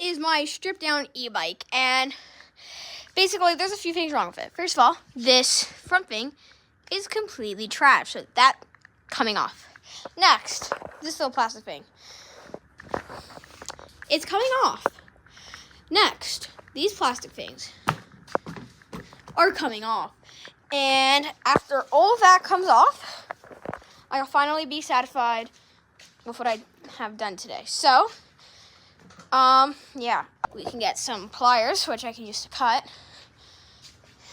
is my stripped down e-bike, and basically there's a few things wrong with it. First of all, this front thing is completely trash, so that coming off. Next, this little plastic thing. It's coming off. Next, these plastic things are coming off. And after all of that comes off, I'll finally be satisfied with what I have done today. So, yeah, we can get some pliers, which I can use to cut.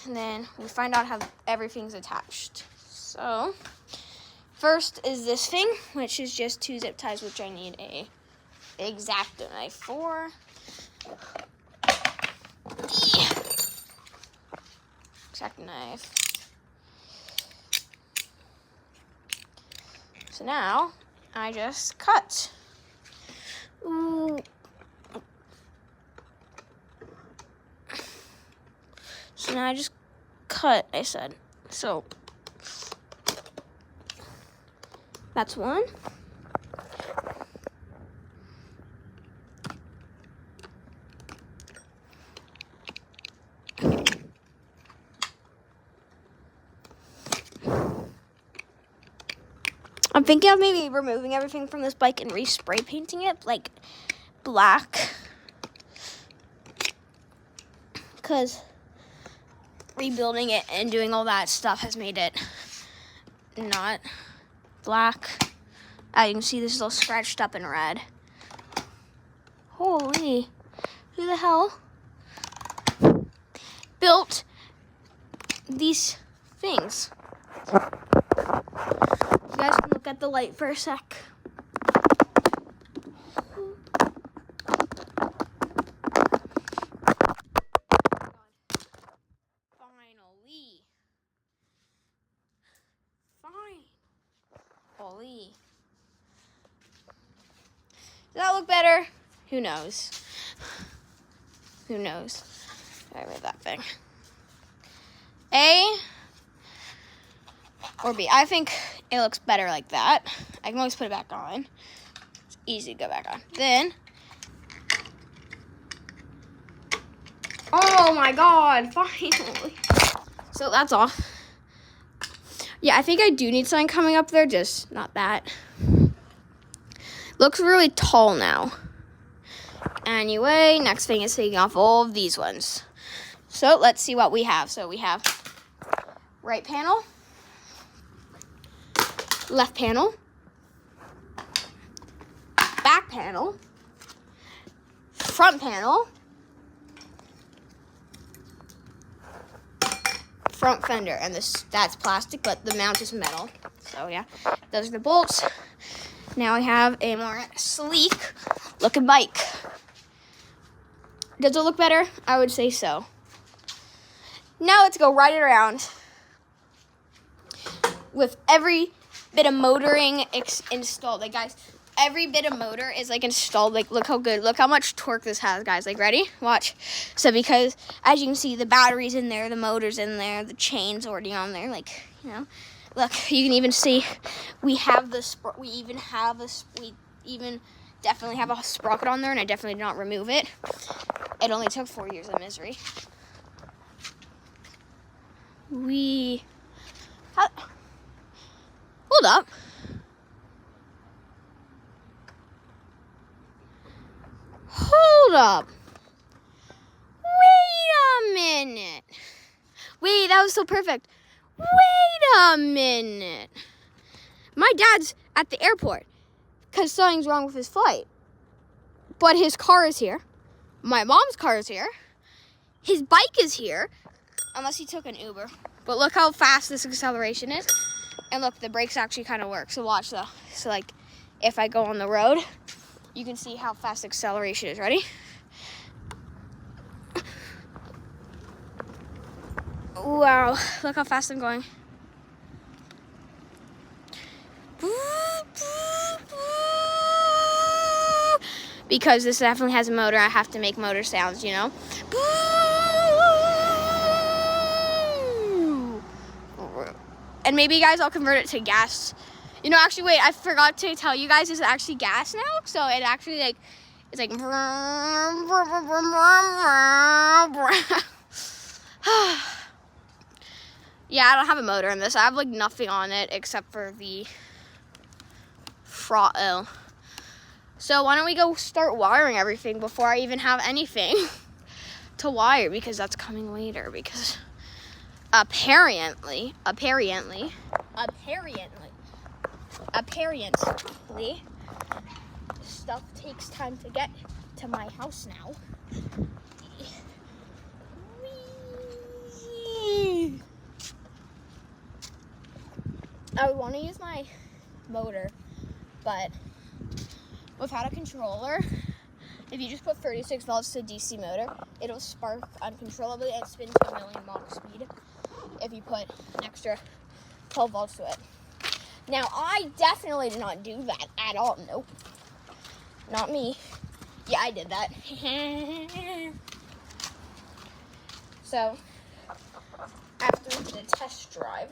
And then we find out how everything's attached. So, first is this thing, which is just 2 zip ties, which I need a X-Acto knife for. X-Acto knife. So now, I just cut. Ooh. So now I just cut, I said. So, that's one. I'm thinking of maybe removing everything from this bike and re-spray painting it, like, black. Because rebuilding it and doing all that stuff has made it not black. You can see this is all scratched up and red. Holy, who the hell built these things? You guys can look at the light for a sec. Finally. Does that look better? Who knows? Who knows? I read that thing. A or B? I think it looks better like that. I can always put it back on. It's easy to go back on. Then, oh my God, finally. So that's all. Yeah, I think I do need something coming up there, just not that. Looks really tall now. Anyway, next thing is taking off all of these ones. So let's see what we have. So we have right panel, left panel, back panel, front panel, front fender, and that's plastic, but the mount is metal. So yeah, those are the bolts. Now I have a more sleek looking bike. Does it look better? I would say so. Now let's go ride it around with every bit of motoring installed. Like, guys, every bit of motor is like installed. Like, look how good, look how much torque this has, guys. Like, ready? Watch. So because as you can see, the battery's in there, the motor's in there, the chain's already on there. Like, you know, look, you can even see we even definitely have a sprocket on there, and I definitely did not remove it. It only took 4 years of misery. Hold up. Hold up. Wait a minute. Wait, that was so perfect. Wait a minute. My dad's at the airport because something's wrong with his flight. But his car is here. My mom's car is here. His bike is here. Unless he took an Uber. But look how fast this acceleration is. And look, the brakes actually kind of work. So watch though. So like, if I go on the road, you can see how fast acceleration is. Ready? Wow, look how fast I'm going. Because this definitely has a motor, I have to make motor sounds, you know? And maybe, guys, I'll convert it to gas. You know, actually, wait, I forgot to tell you guys, it's actually gas now. So it actually, like, It's like, yeah, I don't have a motor in this. I have like nothing on it except for the throttle. So why don't we go start wiring everything before I even have anything to wire, because that's coming later, because apparently, stuff takes time to get to my house now. Whee! I would want to use my motor, but without a controller, if you just put 36 volts to a DC motor, it'll spark uncontrollably and spin to 1,000,000 Mach speed if you put an extra 12 volts to it. Now, I definitely did not do that at all. Nope. Not me. Yeah, I did that. So, after the test drive,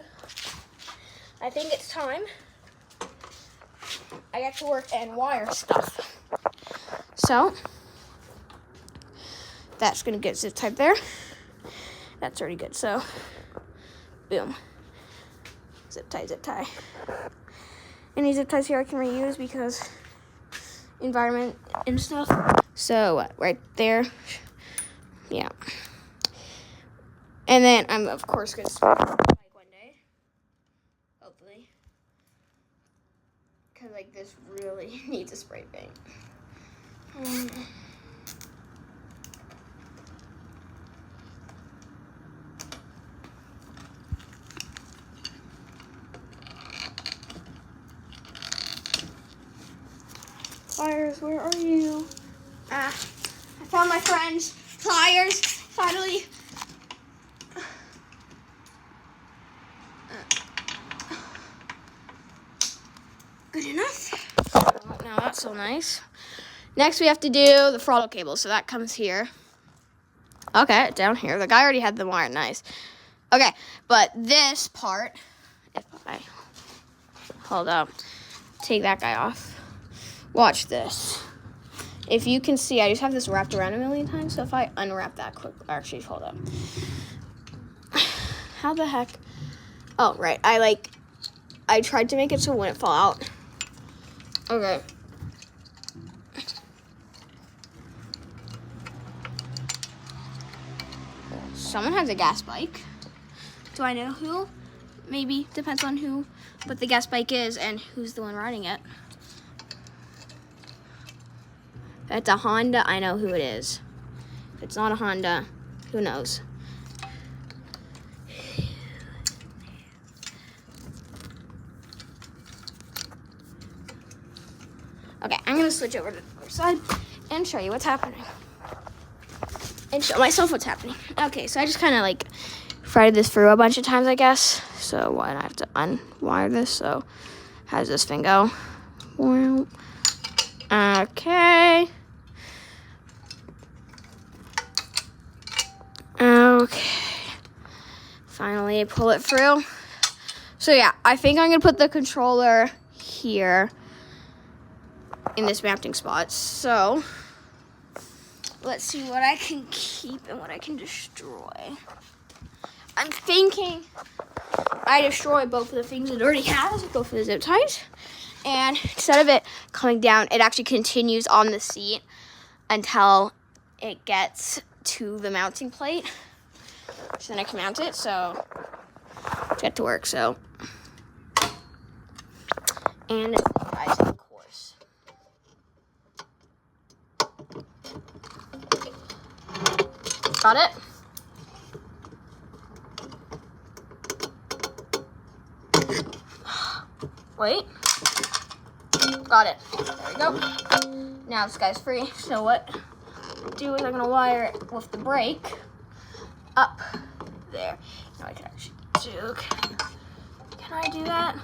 I think it's time I get to work and wire stuff. So, that's going to get zip tied there. That's already good. So, boom. Zip tie, zip tie. Any zip ties here I can reuse because environment and stuff. So, right there. Yeah. And then I'm, of course, going to start the bike one day. Hopefully. Because, like, this really needs a spray paint. Pliers, where are you? I found my friends. Pliers, finally. Good enough. Now that's so nice. Next we have to do the throttle cable, so that comes here. Okay, down here. The guy already had the wire, nice. Okay, but this part, if I hold up, take that guy off. Watch this. If you can see, I just have this wrapped around a million times, so if I unwrap that quick, actually, hold up. How the heck? Oh, right. I tried to make it so it wouldn't fall out. Okay. Someone has a gas bike. Do I know who? Maybe. Depends on who. But the gas bike is and who's the one riding it. If it's a Honda, I know who it is. If it's not a Honda, who knows? Okay, I'm gonna switch over to the other side and show you what's happening. And show myself what's happening. Okay, so I just kind of like threaded this through a bunch of times, I guess. So what, I have to unwire this. So how does this thing go? Okay. Okay. Finally, I pull it through. So yeah, I think I'm gonna put the controller here in this mounting spot. So let's see what I can keep and what I can destroy. I'm thinking I destroy both of the things it already has, both of the zip ties. And instead of it coming down, it actually continues on the seat until it gets to the mounting plate. So then I can mount it, so get to work, so. And it's guys, of course. Got it? Wait. Got it. There we go. Now this guy's free. So what I do is I'm gonna wire it with the brake up there. Now I can actually do. Can I do that?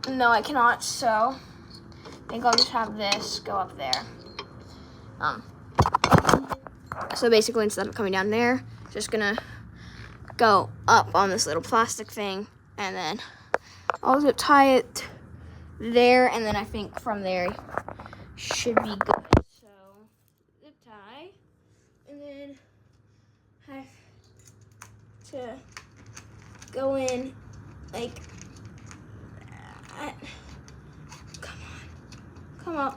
No, I cannot. So I think I'll just have this go up there. So basically, instead of coming down there, just gonna go up on this little plastic thing, and then I'll zip tie it there, and then I think from there should be good. So zip tie, and then have to go in like that. Come on.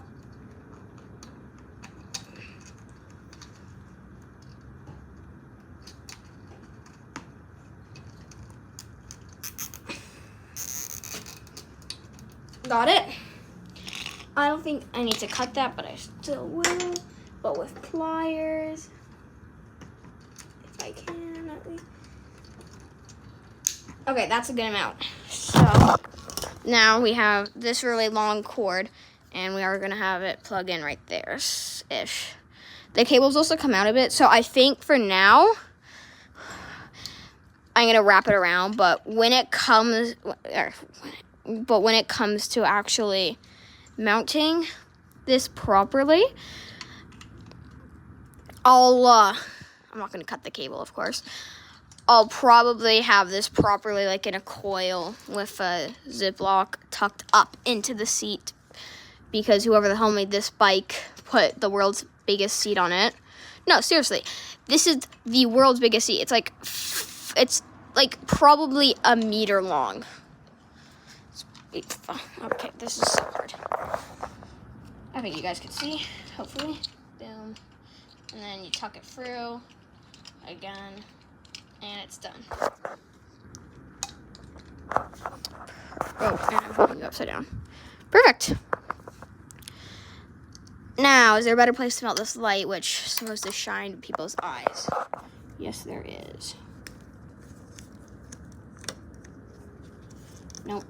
Got it. I don't think I need to cut that, but I still will. But with pliers, if I can at least. Okay, that's a good amount. So now we have this really long cord, and we are gonna have it plug in right there-ish. The cables also come out a bit, so I think for now, I'm gonna wrap it around, but when it comes to actually mounting this properly, I'm not gonna cut the cable, of course. I'll probably have this properly like in a coil with a Ziploc tucked up into the seat, because whoever the hell made this bike put the world's biggest seat on it. No, seriously, this is the world's biggest seat. It's like probably a meter long. Okay, this is so hard. I think you guys can see, hopefully. Boom. And then you tuck it through again, and it's done. Oh, and I'm holding you upside down. Perfect. Now, is there a better place to mount this light, which is supposed to shine people's eyes? Yes, there is. Nope.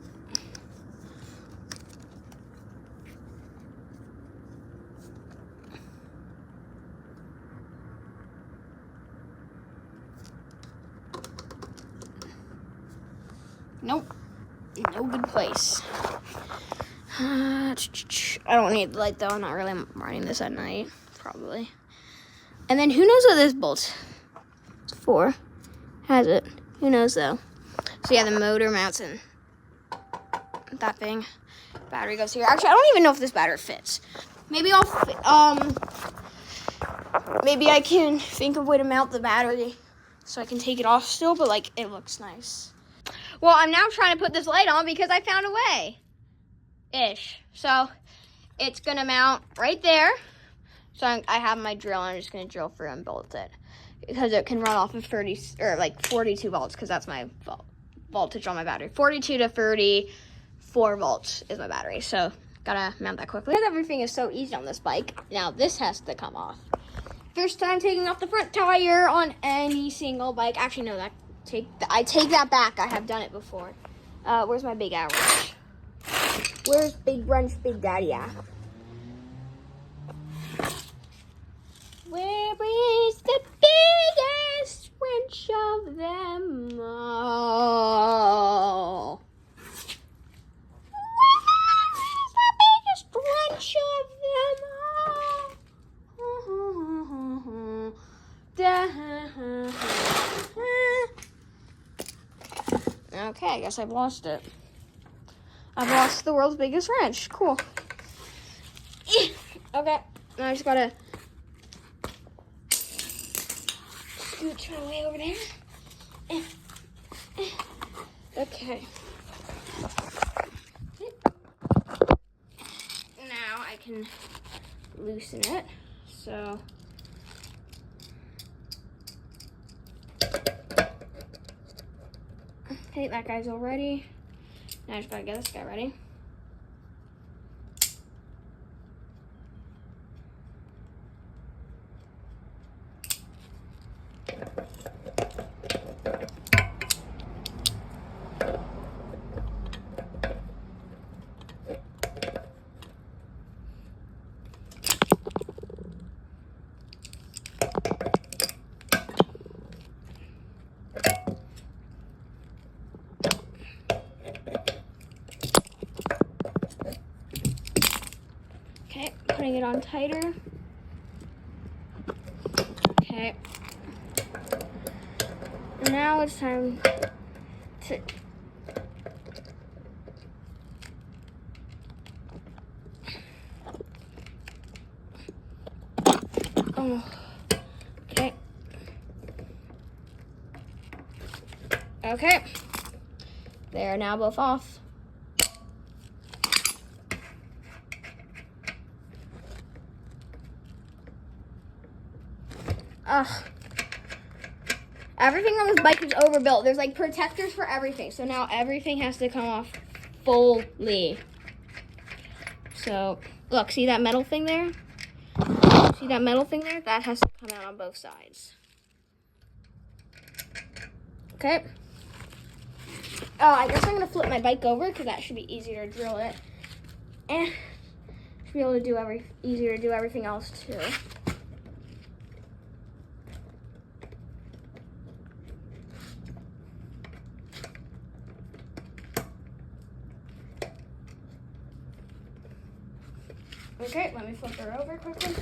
Nope. No good place. I don't need the light though. I'm not really running this at night, probably. And then who knows what this bolt's for? Has it? Who knows though? So yeah, the motor mounts in that thing. Battery goes here. Actually, I don't even know if this battery fits. Maybe maybe I can think of a way to mount the battery so I can take it off still, but like it looks nice. Well, I'm now trying to put this light on because I found a way-ish. So it's gonna mount right there. So I have my drill, and I'm just gonna drill through and bolt it because it can run off of 42 volts, because that's my voltage on my battery. 42 to 34 volts is my battery. So gotta mount that quickly. Because everything is so easy on this bike, now this has to come off. First time taking off the front tire on any single bike. Actually, no, I take that back. I have done it before. Where's my big wrench? Where's big wrench, big daddy at? Where is the biggest wrench of them all? Where is the biggest wrench of them all? Okay, I guess I've lost it. I've lost the world's biggest wrench. Cool. Okay, now I just gotta scooch my way over there. Okay. Now I can loosen it. So okay, that guy's all ready. Now I just gotta get this guy ready. Okay, putting it on tighter. Okay. Now it's time to Oh. Okay. Okay. They are now both off. Ugh. Everything on this bike is overbuilt. There's like protectors for everything. So now everything has to come off fully. So look, see that metal thing there? See that metal thing there? That has to come out on both sides. Okay. I guess I'm gonna flip my bike over because that should be easier to drill it. And should be able to do easier to do everything else too. Okay, let me flip her over quickly.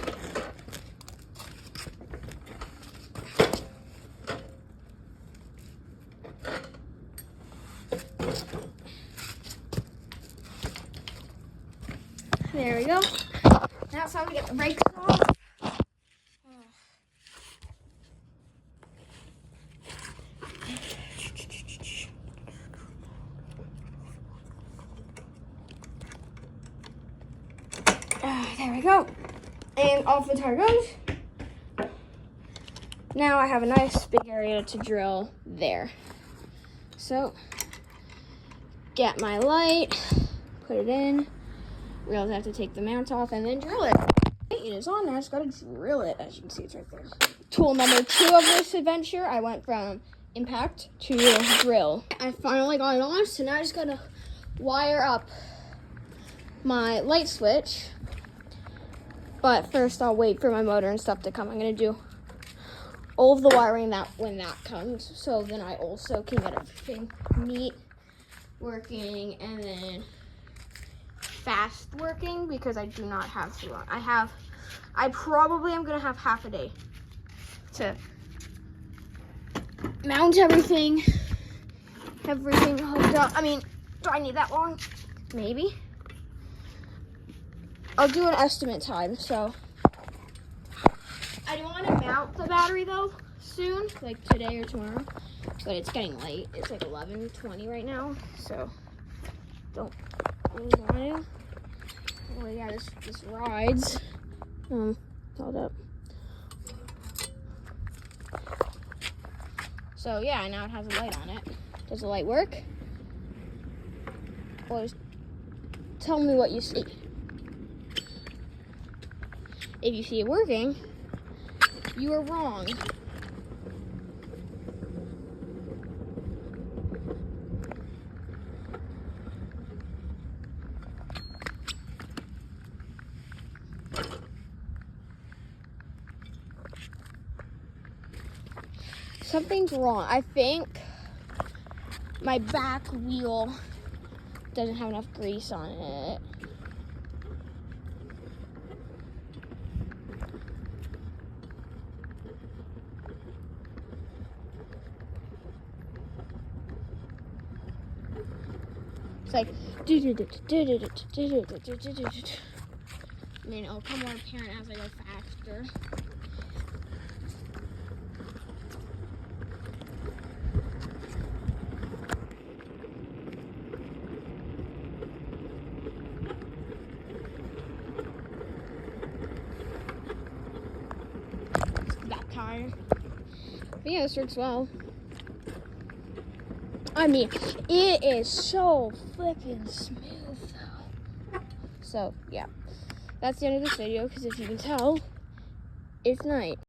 There we go. Now it's time to get the brakes off. There we go. And off the tire goes. Now I have a nice big area to drill there. So, get my light, put it in. Realize I have to take the mount off and then drill it. It is on now, I just gotta drill it. As you can see, it's right there. Tool number 2 of this adventure, I went from impact to drill. I finally got it on, so now I just gotta wire up my light switch. But first I'll wait for my motor and stuff to come. I'm gonna do all of the wiring when that comes, so then I also can get everything neat working and then fast working, because I do not have too long. I probably am gonna have half a day to mount everything hooked up. I mean, do I need that long? Maybe. I'll do an estimate time, so. I do want to mount the battery though soon, like today or tomorrow, but it's getting late. It's like 11:20 right now, so don't really want to. Oh yeah, this rides. Hold up. So yeah, now it has a light on it. Does the light work? Or tell me what you see. If you see it working, you are wrong. Something's wrong. I think my back wheel doesn't have enough grease on it. It's like, I mean, it'll become more apparent as I go faster. That tire. But yeah, this works well. I mean, it is so flippin' smooth though. So, yeah. That's the end of this video, because if you can tell, it's night.